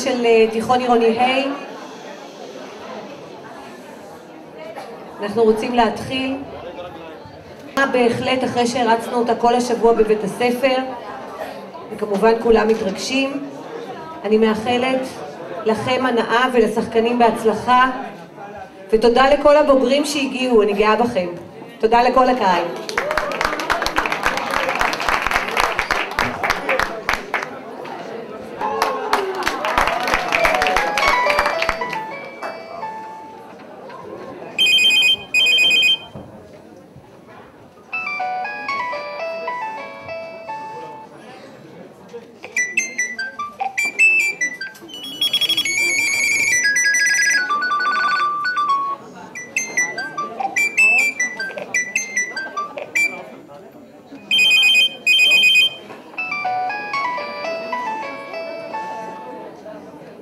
של תיכון עירוני ה'. אנחנו רוצים להתחיל. בהחלט אחרי שהרצנו אותה כל השבוע בבית הספר, וכמובן כולם מתרגשים. אני מאחלת לכם הנאה ולשחקנים בהצלחה, ותודה לכל הבוגרים שהגיעו, אני גאה בכם. תודה לכל הקהל.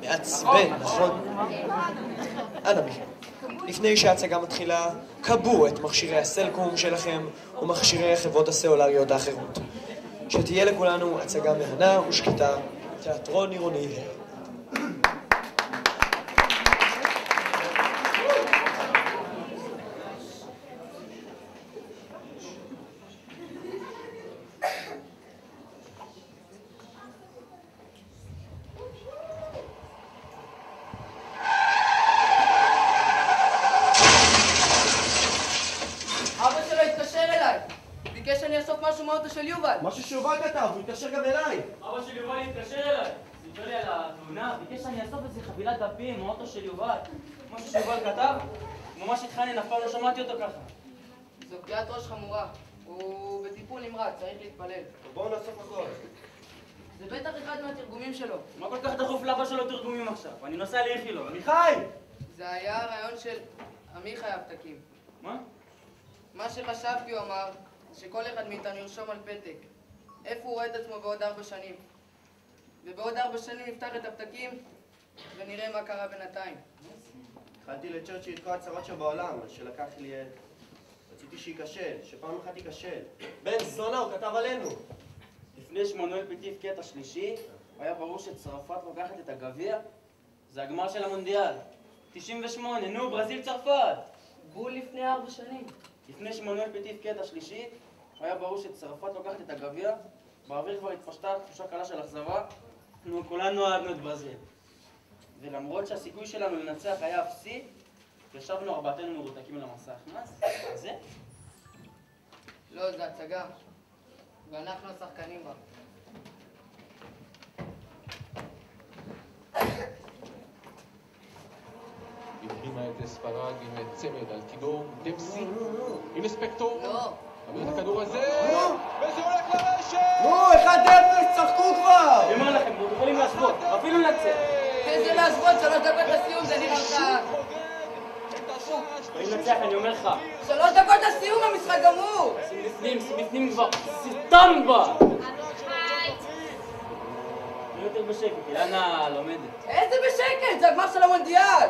מעצבן, נכון? אנא מכם, לפני שההצגה מתחילה, קבו את מכשירי הסלקום שלכם ומכשירי החברות הסלולריות האחרות. שתהיה לכולנו הצגה מהנה ושקטה, תיאטרון עירוני ה'. ביקש שאני אאסוף משהו מהאוטו של יובל. משהו שיובל כתב, הוא התקשר גם אליי. אבא של יובל התקשר אליי. סיפר לי על התלונה, ביקש שאני אאסוף איזה חבילת דפים מהאוטו של יובל. משהו שיובל כתב, ממש התחנן, אף פעם לא שמעתי אותו ככה. זו פגיעת ראש חמורה. הוא בטיפול נמרץ, צריך להתפלל. בואו נאסוף הכל. זה בטח אחד מהתרגומים שלו. מה כל כך דחוף לאבא שלו תרגומים עכשיו? אני נוסע לאיכילוב. עמיחי! זה היה הרעיון של עמיחי הפתקים. מה? מה שחשבתי הוא אמר, שכל אחד מאיתנו ירשום על פתק איפה הוא רואה את עצמו בעוד 4 שנים. ובעוד 4 שנים נפתח את הפתקים ונראה מה קרה בינתיים. התחלתי לצ'רצ'יל את כל הצרות שבעולם, אז שלקח לי... רציתי שייכשל, שפעם אחת ייכשל. בן זונה, הוא כתב עלינו. לפני שמנואל פטי הבקיע את השלישי, היה ברור שצרפת לוקחת את הגביע. זה הגמר של המונדיאל. 98, נו, ברזיל צרפת. בול לפני 4 שנים. לפני שמנואל פטי הבקיע את השלישי, היה ברור שצרפת לוקחת את הגביע. באוויר כבר התפשטה תחושה קלה של אכזבה. נו, כולנו אהבנו את ברזיל. ולמרות שהסיכוי שלנו לנצח היה אפסי, ישבנו 4 מרותקים למסך. מה זה? לא, זה הצגה. ואנחנו השחקנים בה. הלחימה את ספרד עם צמד על כידור דמסי. הנה ספקטור. לא. עביר את הכדור הזה, וזה הולך לרשת! נו, 1-0, צחקו כבר! אני אומר לכם, אתם יכולים להשוות, אפילו לנצח. איזה להשוות, 3 דקות לסיום, זה נראה לך... אם נצח, אני אומר לך. 3 דקות לסיום, המשחק גמור! שים בפנים כבר, סתם בה! אני יותר בשקט, אילנה לומדת. איזה בשקט, זה הגמר של המונדיאל!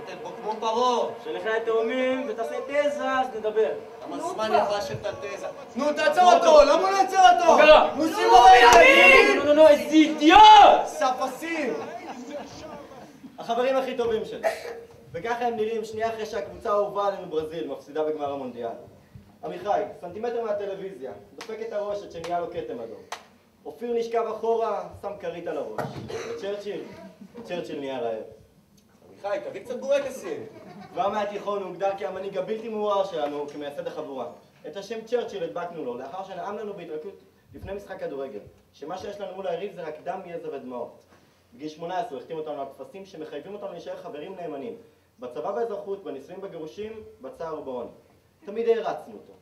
אתם פה כמו פרו! שלך תאומים ותעשה תזה, אז נדבר. כמה זמן יפה של תזה. נו, תעצור אותו! למה לא לעצור אותו? מה קרה? נו, שימו ילדים! נו, איזה אידיוט! ספסים! החברים הכי טובים שלי. וככה הם נראים שנייה אחרי שהקבוצה האהובה עלינו ברזיל מפסידה בגמר המונדיאל. עמיחי, סנטימטר מהטלוויזיה, דופק את הראש עד שנהיה לו כתם אדום. אופיר נשכב אחורה, שם כרית על הראש. וצ'רצ'יל נהיה רעב. עמיחי, תביא קצת בורקסים. כבר מהתיכון הוא הוגדר כהמנהיג הבלתי מעורער שלנו כמייסד החבורה. את השם צ'רצ'יל הדבקנו לו, לאחר שנאם לנו בהתרכות לפני משחק כדורגל, שמה שיש לנו מול היריב זה רק דם, יזע ודמעות. בגיל 18 הוא החתים אותנו על כפסים שמחייבים אותנו להישאר חברים נאמנים, בצבא באזרחות, בנישואים בגירושים, בצער ובעוני. תמיד הערצנו אותו.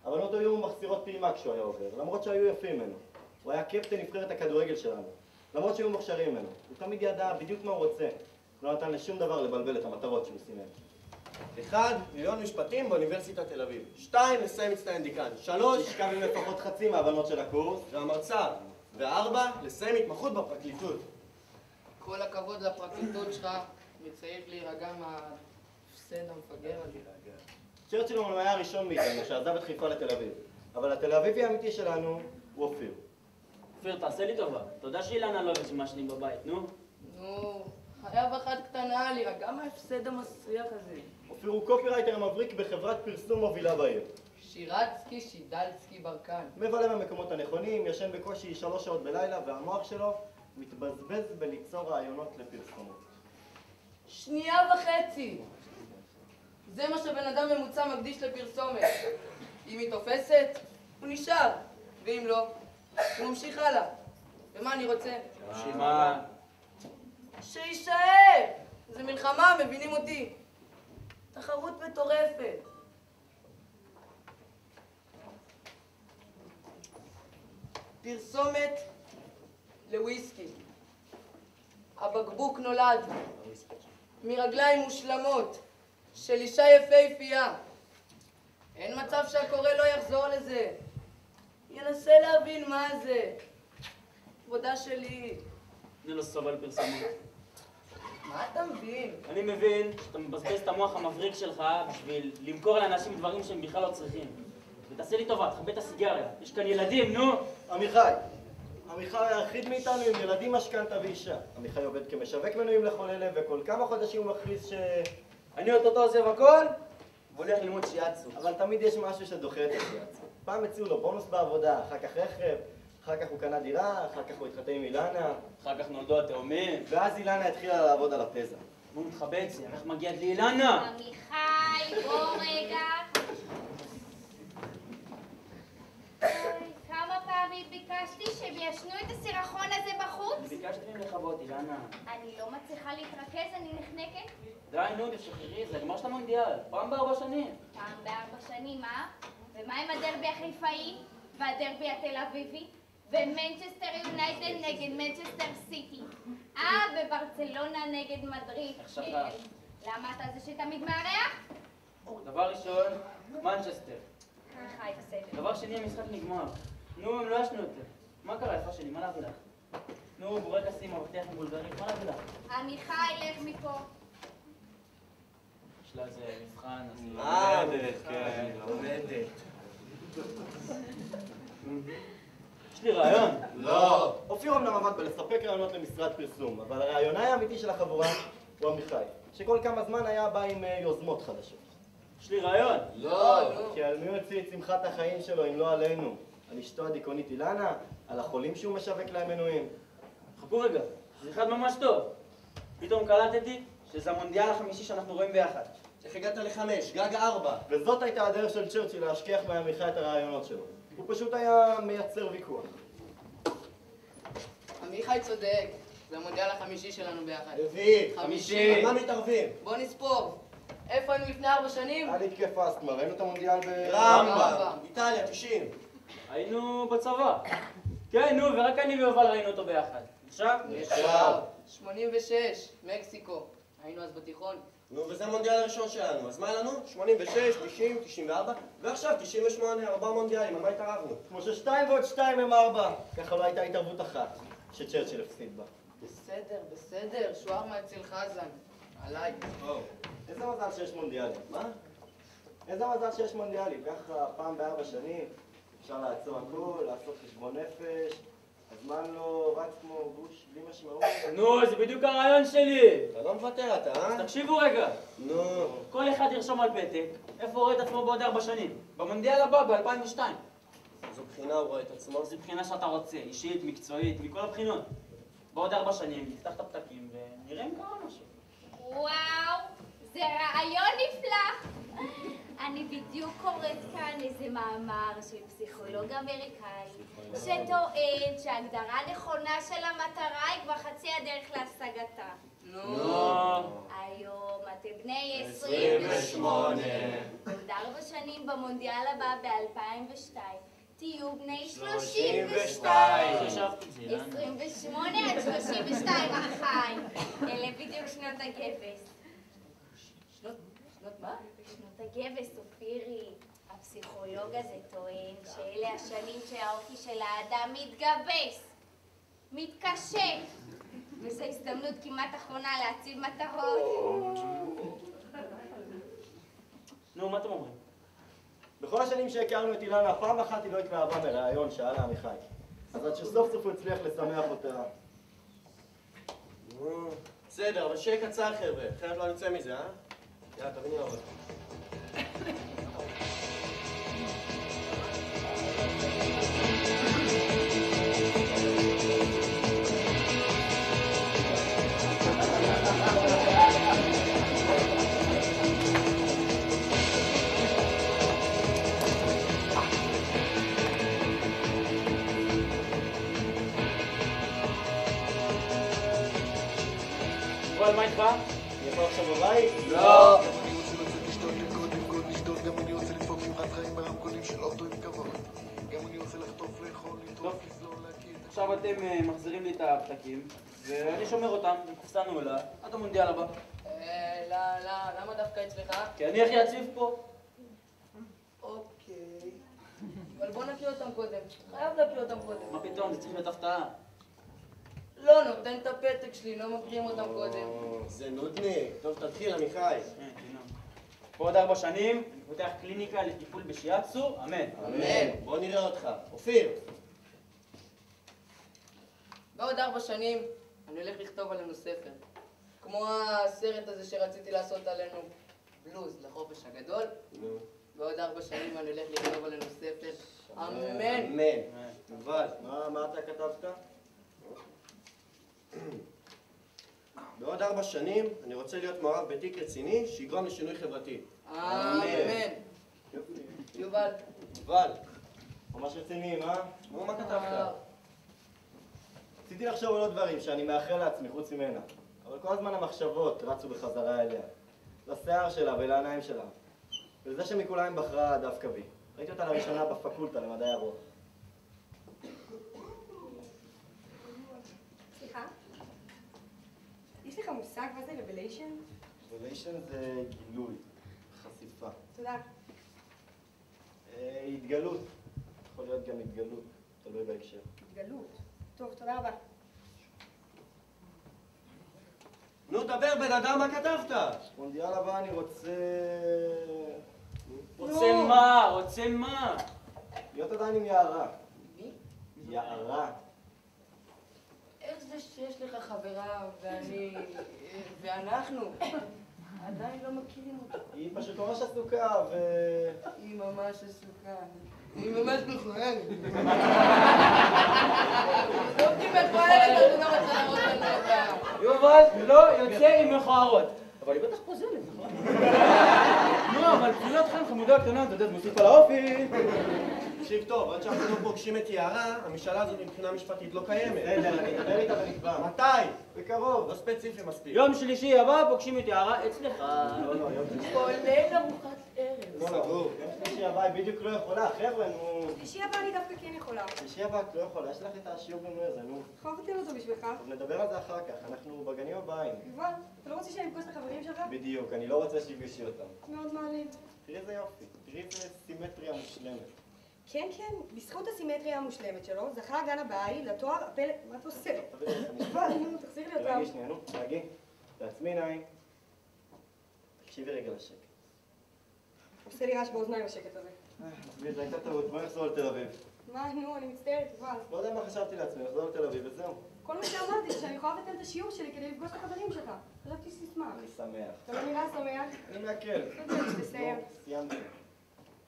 הבנות היו מחסירות פעימה כשהוא היה עובר, למרות שהיו יפים ממנו. הוא היה קפטן נבחרת הכדורגל שלנו, למרות שהיו מוכשרים ממנו. הוא תמיד ידע בדיוק מה הוא רוצה. לא נתן לשום דבר לבלבל את המטרות שהוא סימן. 1. מיליון משפטים באוניברסיטת תל אביב. 2. לסיים מצטיין דיקן. 3. לשכב עם לפחות חצי מהבנות של הקורס. והמרצה. ו4. לסיים התמחות בפרקליטות. כל הכבוד לפרקליטות שלך, וצריך להירגע מהפסד המפגר הזה. צ'רצ'יל הוא היה הראשון מאיתנו שעזב את חיפה לתל אביב. אבל התל אביבי האמיתי שלנו הוא אופיר. אופיר, תעשה לי טובה. אתה יודע שאילנה לא אוהבת שמעשנים בבית, נו? נו, חייב אחת קטנה להירגע מההפסד המסריח הזה. אופיר הוא קופירייטר מבריק בחברת פרסום מובילה בעיר. שירצקי, שידלצקי, ברקן. מבלה במקומות הנכונים, ישן בקושי 3 שעות בלילה, והמוח שלו מתבזבז בליצור רעיונות לפרסומות. 1.5 שנייה. זה מה שבן אדם ממוצע מקדיש לפרסומת. אם היא תופסת, הוא נשאר, ואם לא, הוא ממשיך הלאה. ומה אני רוצה? שמה? שישאר! זה מלחמה, מבינים אותי. תחרות מטורפת. פרסומת לוויסקי. הבקבוק נולד מרגליים מושלמות של אישה יפהפייה. אין מצב שהקורא לא יחזור לזה. ינסה להבין מה זה. כבודה שלי. אני לא סובל פרסומות. מה אתה מבין? אני מבין שאתה מבזבז את המוח המבריק שלך בשביל למכור לאנשים דברים שהם בכלל לא צריכים. ותעשה לי טובה, תכבה את הסיגריה. יש כאן ילדים, נו! עמיחי היחיד מאיתנו עם ילדים, משכנתה ואישה. עמיחי עובד כמשווק מנויים לכל אלה, וכל כמה חודשים הוא מכריז אני אוטוטו עוזב הכל, והולך ללמוד שיאצו. אבל תמיד יש משהו שדוחה את השיאצו. פעם הציעו לו בונוס בעבודה, אחר כך רכב, אחר כך הוא קנה דירה, אחר כך הוא התחתן עם אילנה. אחר כך נולדו התאומים. ואז אילנה התחילה לעבוד על התזה. הוא מתחבא את זה, איך מגיע לאילנה? עמיחי, בוא רגע. כמה פעמים ביקשתי שהם ישנו את הסירחון הזה בחוץ? ביקשתי ממך לכבות, אילנה. אני לא מצליחה להתרכז, אני נחנקת. די, נו, תשחררי, זה הגמר של המונדיאל. פעם ב4 שנים. פעם ב4 שנים, אה? ומה עם הדרבי החיפאי? והדרבי התל אביבי? ומנצ'סטר יונייטד נגד מנצ'סטר סיטי? וברצלונה נגד מדריד. איך שכחת? למה אתה זה שתמיד מארח? דבר ראשון, מנצ'סטר. חי, בסדר. דבר שני, המשחק נגמר. נו, הם לא ישנו יותר. מה קרה, יפה שלי? מה להביא לך? נו, בורקסים, אבטיח עם בולגרית, מה להביא לך? עמיחי, לך מפה. יש לה איזה מבחן, אז... לומדת, כן, לומדת. יש לי רעיון. לא. אופיר אמנם עבד בלספק רעיונות למשרד פרסום, אבל הרעיונאי האמיתי של החבורה הוא עמיחי, שכל כמה זמן היה בא עם יוזמות חדשות. יש לי רעיון. לא. כי על מי הוא הוציא את שמחת החיים שלו אם לא עלינו? על אשתו הדיכאונית אילנה? על החולים שהוא משווק להם מנויים? חכו רגע, זה אחד ממש טוב. פתאום קלטתי שזה המונדיאל החמישי שאנחנו רואים ביחד. איך הגעת ל5? גג 4. וזאת הייתה הדרך של צ'רצ'יל להשכיח מעמיחי את הרעיונות שלו. הוא פשוט היה מייצר ויכוח. עמיחי צודק. זה המונדיאל החמישי שלנו ביחד. רביעי. חמישי. על מה מתערבים? בוא נספור. איפה היינו לפני 4 שנים? היה לי התקף אסתמה, ראינו את המונדיאל רמב"ם. איטליה, 90. היינו בצבא. כן, נו, ורק אני ויובל ראינו אותו ביחד. עכשיו? עכשיו. 86, מקסיקו. היינו אז בתיכון. נו, וזה המונדיאל הראשון שלנו. אז מה לנו? 86, 90, 94, ועכשיו 98, 4 מונדיאלים. על מה התערבנו? כמו ש2 ועוד 2 הם 4. ככה לא הייתה התערבות אחת שצ'רצ'יל הפסיד בה. בסדר, שוארמה אצל חזן. עליי. איזה מזל שיש מונדיאלים. מה? איזה מזל שיש מונדיאלים. ככה פעם ב4 שנים אפשר לעצור הכל, לעשות חשבון נפש. הזמן לא רץ כמו גוש בלי משמעות. נו, זה בדיוק הרעיון שלי. אתה לא מוותר אתה, אז תקשיבו רגע. נו. כל אחד ירשום על פתק איפה הוא רואה את עצמו בעוד 4 שנים. במונדיאל הבא, ב-2002. זו בחינה הוא רואה את עצמו. זו בחינה שאתה רוצה, אישית, מקצועית, מכל הבחינות. בעוד 4 שנים נפתח את הפתקים ונראה אם קרה משהו. וואו, זה רעיון נפלא. אני בדיוק קוראת כאן איזה מאמר של פסיכולוג אמריקאי שטוען שההגדרה הנכונה של המטרה היא כבר חצי הדרך להשגתה. נו. היום אתם בני 28. עוד 4 שנים במונדיאל הבא ב-2002. תהיו בני 32. 28 עד 32, אחיי. אלה בדיוק שנות הגבס. שנות מה? שנות הגבס, אופירי. הפסיכולוג הזה טוען שאלה השנים שהאופי של האדם מתגבס, מתקשה, וזו הזדמנות כמעט אחרונה להציב מטרות. נו, מה אתם אומרים? בכל השנים שהכרנו את אילנה, פעם אחת היא לא התלהבה מראיון שאלה עמיחי. אז עד שסוף סוף הוא הצליח לשמח אותה. בסדר, אבל שיהיה קצר חבר'ה, אחרת לא נצא מזה, אה? יאללה, תביני הרבה. אבל מה איתך? אני יכול עכשיו בבית? לא! עכשיו אתם מחזירים לי את הפתקים, ואני שומר אותם בקופסה נעולה עד המונדיאל הבא. למה דווקא אצלך? כי אני הכי עצוב פה. אוקיי. אבל בוא נקיא אותם קודם. חייב להקיא אותם קודם. מה פתאום? זה צריך להיות הפתעה. לא, נותן את הפתק שלי, לא מקריאים אותם קודם. זה נודניק. טוב, תתחיל, עמיחי. בעוד 4 שנים אני פותח קליניקה לטיפול בשיאצו, אמן. אמן. בוא נראה אותך. אופיר. בעוד 4 שנים אני הולך לכתוב עלינו ספר. כמו הסרט הזה שרציתי לעשות עלינו, בלוז לחופש הגדול. בעוד 4 שנים אני הולך לכתוב עלינו ספר. אמן. אמן. יובל. מה אתה כתבת? בעוד 4 שנים אני רוצה להיות מעורב בתיק רציני שיגרום לשינוי חברתי. אמן. יובל. יובל. ממש רציניים, אה? מה כתבת? רציתי לחשוב על עוד דברים שאני מאחל לעצמי חוץ ממנה. אבל כל הזמן המחשבות רצו בחזרה אליה. לשיער שלה ולעיניים שלה. ולזה שמכולם בחרה דווקא בי. ראיתי אותה לראשונה בפקולטה למדעי הרוח. סליחה? יש לך מושג מה זה רבליישן? רבליישן זה גילוי, חשיפה. תודה. התגלות. יכול להיות גם התגלות, תלוי בהקשר. התגלות. טוב, תודה רבה. נו, דבר בן אדם, מה כתבת? מונדיאל הבא אני רוצה... רוצה מה? רוצה מה? להיות עדיין עם יערה. מי? יערה. איך זה שיש לך חברה ואנחנו עדיין לא מכירים אותה? היא פשוט ממש עסוקה היא ממש עסוקה. היא ממש מכוערת. לא קיבל פועלת, אז הוא לא רוצה לראות לנו אותה. יובל לא יוצא עם מכוערות. אבל היא בטח פוזלת, נכון? נו, אבל תחילה אתכם חמודה קטנה, אתה יודע, זה מוסיף על האופי. תקשיב טוב, עד שאנחנו לא פוגשים את יערה, המשאלה הזאת מבחינה משפטית לא קיימת. בסדר, אני אדבר איתה ונקבע. מתי? בקרוב. לא ספציפי מספיק. יום שלישי הבא פוגשים את יערה אצלך. לא, יום שלישי. כולל ארוחת ערב. לא, סגור. יום שלישי הבא היא בדיוק לא יכולה, חבר'ה, נו. שלישי הבא אני דווקא כן יכולה. שלישי הבא את לא יכולה, יש לך את השיעור במי הזה, נו. יכול לבטל אותו בשבילך. טוב, נדבר על זה אחר כך, אנחנו בגנים הבאים. יובל, אתה לא רוצה שאני אפגוש את החברים שלך? בדיוק, אני לא רוצה שיפגשי אותם. מאוד מעליב. תראי איזה יופי, תראי איזה סימטריה מושלמת. כן, כן, בזכות הסימטריה המושלמת שלו, זכה הגן הבאי לתואר הפלא... מה אתה עושה? יובל, נו, תחזיר לי אותם. תרגי שנייה, נו, תרגי. תעצמי עיניים. תקשיבי רגע לשקט. עושה לי רעש באוזניים השקט הזה. עזבי, זו הייתה טעות, בואי נחזור לתל אביב. מה, נו, אני מצטערת, יובל. לא יודע מה חשבתי לעצמי, נחזור לתל אביב וזהו. כל מה שאמרתי זה שאני יכולה לבטל את השיעור שלי כדי לפגוש את החברים שלך. חשבתי שתשמח. אני שמח. אתה לא נראה שמח? אני מעכל. תסיים. נו, סיימתי.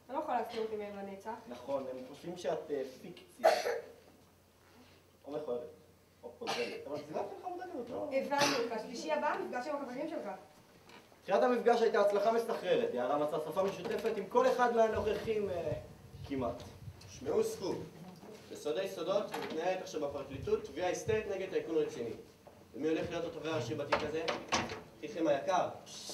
אתה לא יכול להסתיר אותי מהם לנצח. נכון, הם חושבים שאת פיקציה. או מכוערת. או פוזלת. אבל זה לא לך מודדת, לא? הבנו, בשלישי הבא נפגש עם החברים שלך. תחילת המפגש הייתה הצלחה מסחררת. יערה מצאה שפה משותפת עם כל אחד מהנוכחים כמעט. שמעו סקופ. בסודי סודות מתנהלת עכשיו בפרקליטות תביעה היסטרית נגד טייקון רציני. ומי הולך להיות התובע הראשי בתיק הזה? תיכם היקר.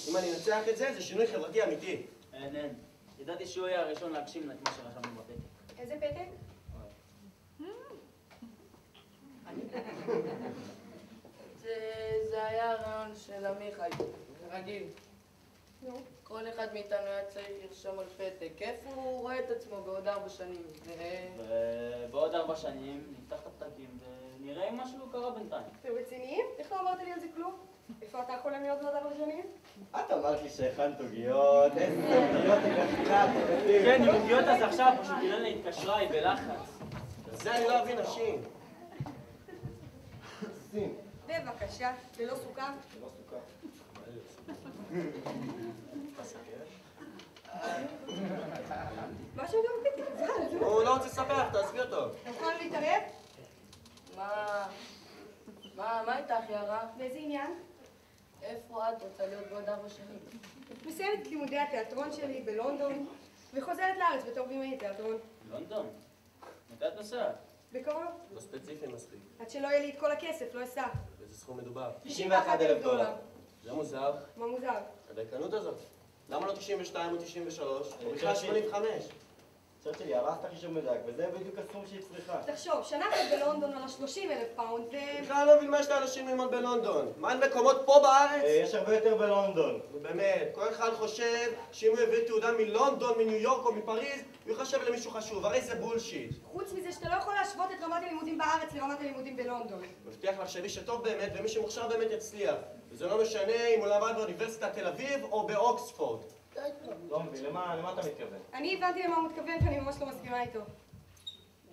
אם אני אנצח את זה, זה שינוי חברתי אמיתי. אין. ידעתי שהוא יהיה הראשון להגשים את מה שרשמנו בפתק. איזה פתק? זה היה הרעיון של עמיחי, רגיל. כל אחד מאיתנו היה צריך לרשום על פתק איפה הוא רואה את עצמו בעוד 4 שנים. ובעוד 4 שנים נפתח את הפתקים ונראה אם משהו קרה בינתיים. אתם רציניים? איך לא אמרת לי על זה כלום? איפה אתה חולם להיות בעוד 4 שנים? את אמרת לי שהכנת עוגיות, איזה עוגיות הגחילה, כן, עם עוגיות אז עכשיו, פשוט אילנה התקשרה, היא בלחץ. זה אני לא אבין נשים. שים. בבקשה, ללא סוכר. ללא סוכר. מה שם גם פתק? הוא לא רוצה לספר, תעזבי אותו. אתם יכולים להתערב? מה איתך, יערה? באיזה עניין? איפה את רוצה להיות בעוד 4 שנים? מסיימת את לימודי התיאטרון שלי בלונדון, וחוזרת לארץ בתור בימאית תיאטרון. לונדון? מתי את נוסעת? בקרוב. לא ספציפי מספיק. עד שלא יהיה לי את כל הכסף, לא אסע. באיזה סכום מדובר? 91,000 דולר. זה מוזר. מה מוזר? הדייקנות הזאת. למה לא 92 או 93? או בכלל 85? צ'רצ'יל, היא הרסת חישוב מדויק, וזה בדיוק הסכום שהיא צריכה. תחשוב, שנה אחת בלונדון על 30,000 פאונד, בכלל לא מבין מה יש לאנשים ללמוד בלונדון. מה אין מקומות פה בארץ? יש הרבה יותר בלונדון. באמת, כל אחד חושב שאם הוא הביא תעודה מלונדון, מניו יורק או מפריז, הוא יחשב למישהו חשוב, הרי זה בולשיט. חוץ מזה שאתה לא יכול להשוות את רמת הלימודים בארץ לרמת הלימודים בלונדון. מבטיח לך שמי שטוב באמת ומי שמוכשר באמת יצליח. וזה לא משנה אם הוא למד באוניברסיטת תל אביב או באוקספורד. לא מבין, למה אתה מתכוון? אני הבנתי למה הוא מתכוון ואני ממש לא מסכימה איתו.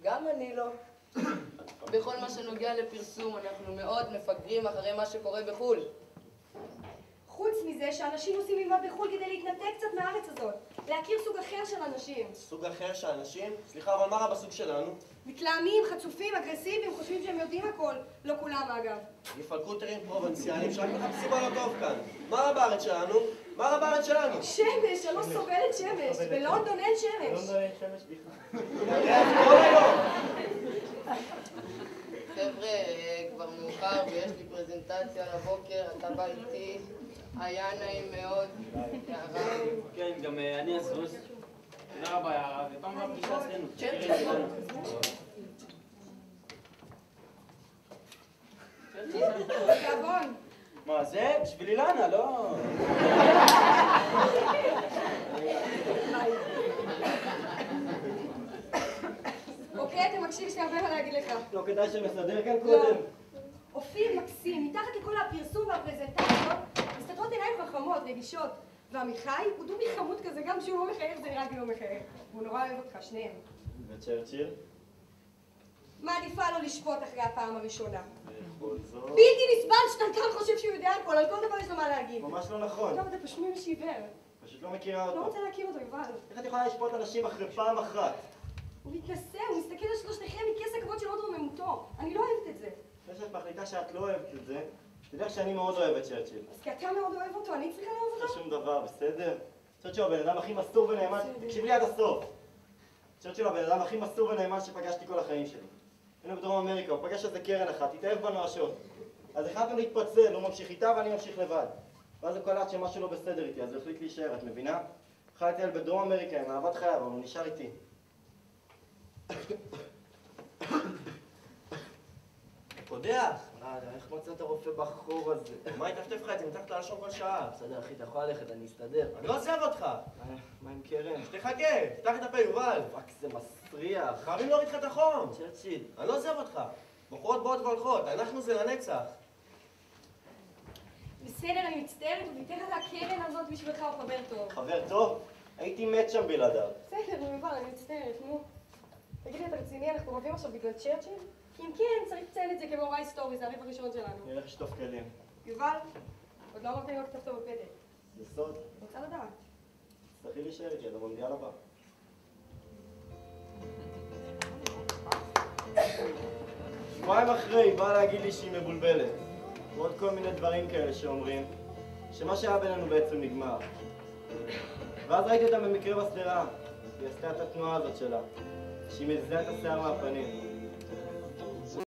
גם אני לא. בכל מה שנוגע לפרסום, אנחנו מאוד מפגרים אחרי מה שקורה בחו"ל. חוץ מזה שאנשים עושים ללמוד בחו"ל כדי להתנתק קצת מהארץ הזאת, להכיר סוג אחר של אנשים. סוג אחר של אנשים? סליחה, אבל מה רע בסוג שלנו? מתלהמים, חצופים, אגרסיביים, חושבים שהם יודעים הכל. לא כולם אגב. מפלקוטרים פרובנציאליים שרק מחפשים על הטוב כאן. מה רע בארץ שלנו? מה רע בארץ שלנו? שמש, אני לא סובלת שמש. בלונדון אין שמש. בלונדון אין שמש בכלל. כל היום. חבר'ה, כבר מאוחר ויש לי פרזנטציה לבוקר, אתה בא איתי. היה נעים מאוד. יערה. כן, גם אני אזוז. תודה רבה, יערה, ופעם הבאה פגישה אצלנו. גבון. מה זה? בשביל אילנה, לא? אוקיי, אתה מקשיב, יש לי הרבה מה להגיד לך. לא כדאי שנסדר כאן קודם? אופיר מקסים, מתחת לכל הפרסום והפרזנטציות, מסתתרות עיניים חכמות, רגישות. ועמיחי הוא דובי חמוד כזה, גם כשהוא לא מחייך זה נראה כאילו מחייך. והוא נורא אוהב אותך, שניהם. וצ'רצ'יל? מעדיפה לא לשפוט אחרי הפעם הראשונה. בכל זאת... בלתי נסבל שאתה כאן חושב שהוא יודע הכל, על כל דבר יש לו מה להגיד. ממש לא נכון. טוב, אתה פשוט מישהו עיוור. פשוט לא מכירה לא אותו. רוצה להכיר אותו, יובל. איך את יכולה לשפוט אנשים אחרי פעם אחת? הוא מתנשא, הוא מסתכל על שלושתכם מכס הכבוד של עוד רוממותו. אני לא אוהבת את זה. לפני שאת מחליטה שאת לא אוהבת את זה, תדע שאני מאוד אוהב את צ'רצ'יל. אז כי אתה מאוד אוהב אותו, אני צריכה לאהוב אותו? לא שום דבר, בסדר? צ'רצ'יל הוא הבן אדם הכי מסור ונאמן, תקשיב לי עד הסוף. צ'רצ'יל הוא הבן אדם הכי מסור ונאמן שפגשתי כל החיים שלי. היינו בדרום אמריקה, הוא פגש איזה קרן אחת, התאהב בנו השוט. אז החלטנו להתפצל, הוא ממשיך איתה ואני ממשיך לבד. ואז הוא קלט שמשהו לא בסדר איתי, אז הוא החליט להישאר, את מבינה? חי לטייל בדרום אמריקה עם אהבת חייו, אבל הוא נשאר איתי. קודח! איך מצאת רופא בחור הזה? מה יטפטף לך את זה מתחת ללשון כל שעה? בסדר, אחי, אתה יכול ללכת, אני אסתדר. אני לא עוזב אותך! מה עם קרן? תחכה, פתח את הפה, יובל! רק זה מסריח. חייבים להוריד לך את החום! צ'רצ'יל. אני לא עוזב אותך! בחורות באות והולכות, אנחנו זה לנצח! בסדר, אני מצטערת, הוא ויתר על הקרן הזאת בשבילך, הוא חבר טוב. חבר טוב? הייתי מת שם בלעדיו. בסדר, יובל, אני מצטערת, נו. תגיד לי, אתה רציני, אנחנו רבים עכשיו בגלל צ'רצ'יל? כי אם כן, צריך לציין את זה כמאורע היסטורי, זה הריב הראשון שלנו. אני הולך לשטוף כלים. יובל, עוד לא אמרת לי מה כתבת בפתק. זה סוד. רוצה לדעת. תצטרכי להישאר איתי עד המונדיאל הבא. שבועיים אחרי היא באה להגיד לי שהיא מבולבלת. ועוד כל מיני דברים כאלה שאומרים שמה שהיה בינינו בעצם נגמר. ואז ראיתי אותה במקרה בשדרה. היא עשתה את התנועה הזאת שלה, שהיא מזיזה את השיער מהפנים.